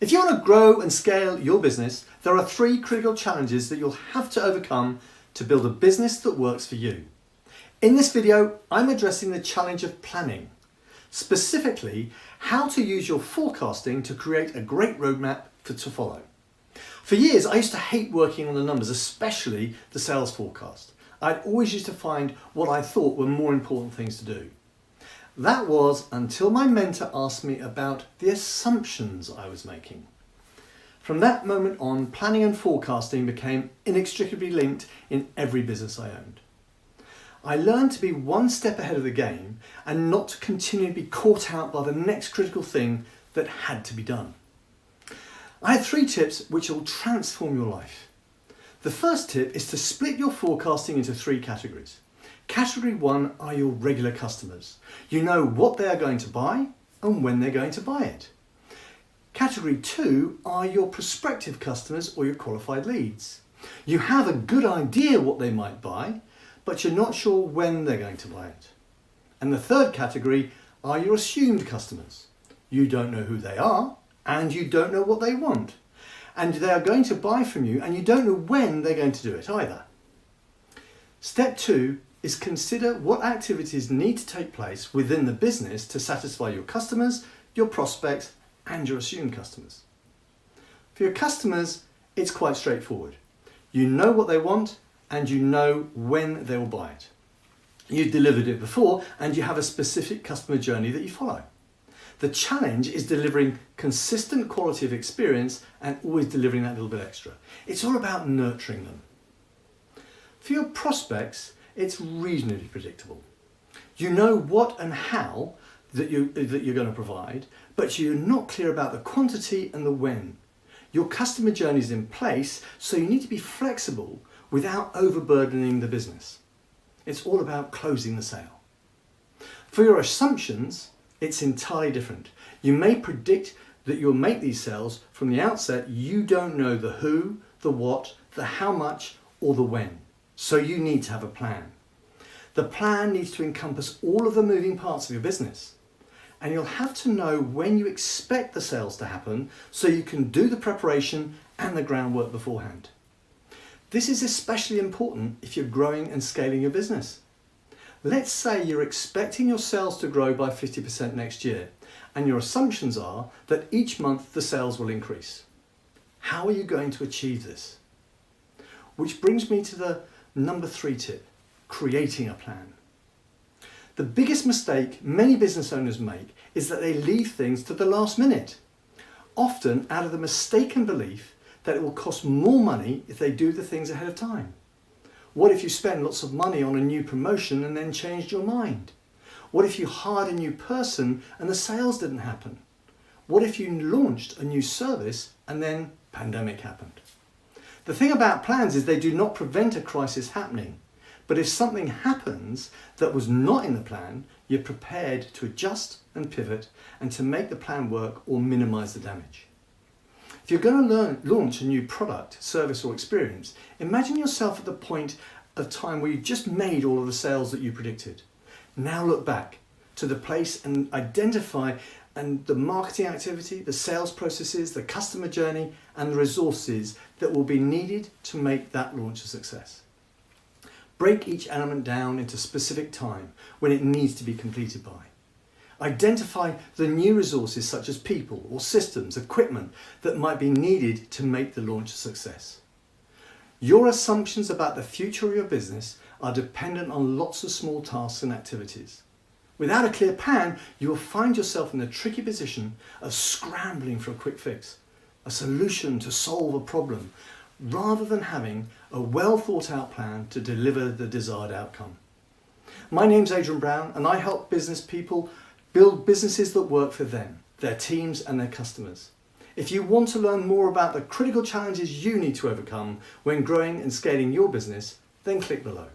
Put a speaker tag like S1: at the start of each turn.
S1: If you want to grow and scale your business, there are 3 critical challenges that you'll have to overcome to build a business that works for you. In this video, I'm addressing the challenge of planning, specifically how to use your forecasting to create a great roadmap to follow. For years, I used to hate working on the numbers, especially the sales forecast. I'd always used to find what I thought were more important things to do. That was until my mentor asked me about the assumptions I was making. From that moment on, planning and forecasting became inextricably linked in every business I owned. I learned to be one step ahead of the game and not to continually be caught out by the next critical thing that had to be done. I have 3 tips which will transform your life. The first tip is to split your forecasting into 3 categories. Category 1 are your regular customers. You know what they are going to buy and when they're going to buy it. Category 2 are your prospective customers or your qualified leads. You have a good idea what they might buy, but you're not sure when they're going to buy it. And the third category are your assumed customers. You don't know who they are and you don't know what they want. And they are going to buy from you and you don't know when they're going to do it either. Step 2 is consider what activities need to take place within the business to satisfy your customers, your prospects, and your assumed customers. For your customers, it's quite straightforward. You know what they want and you know when they will buy it. You've delivered it before and you have a specific customer journey that you follow. The challenge is delivering consistent quality of experience and always delivering that little bit extra. It's all about nurturing them. For your prospects, it's reasonably predictable. You know what and how that you're going to provide, but you're not clear about the quantity and the when. Your customer journey is in place, so you need to be flexible without overburdening the business. It's all about closing the sale. For your assumptions, it's entirely different. You may predict that you'll make these sales. From the outset, you don't know the who, the what, the how much, or the when. So you need to have a plan. The plan needs to encompass all of the moving parts of your business. And you'll have to know when you expect the sales to happen so you can do the preparation and the groundwork beforehand. This is especially important if you're growing and scaling your business. Let's say you're expecting your sales to grow by 50% next year, and your assumptions are that each month the sales will increase. How are you going to achieve this? Which brings me to the number 3 tip, creating a plan. The biggest mistake many business owners make is that they leave things to the last minute, often out of the mistaken belief that it will cost more money if they do the things ahead of time. What if you spend lots of money on a new promotion and then changed your mind? What if you hired a new person and the sales didn't happen? What if you launched a new service and then pandemic happened? The thing about plans is they do not prevent a crisis happening. But if something happens that was not in the plan, you're prepared to adjust and pivot and to make the plan work or minimize the damage. If you're going to launch a new product, service or experience, imagine yourself at the point of time where you just made all of the sales that you predicted. Now look back to the place and identify the marketing activity, the sales processes, the customer journey and the resources that will be needed to make that launch a success. Break each element down into specific time when it needs to be completed by. Identify the new resources such as people or systems, equipment that might be needed to make the launch a success. Your assumptions about the future of your business are dependent on lots of small tasks and activities. Without a clear plan, you will find yourself in the tricky position of scrambling for a quick fix, a solution to solve a problem, rather than having a well thought out plan to deliver the desired outcome. My name's Adrian Brown and I help business people build businesses that work for them, their teams and their customers. If you want to learn more about the critical challenges you need to overcome when growing and scaling your business, then click below.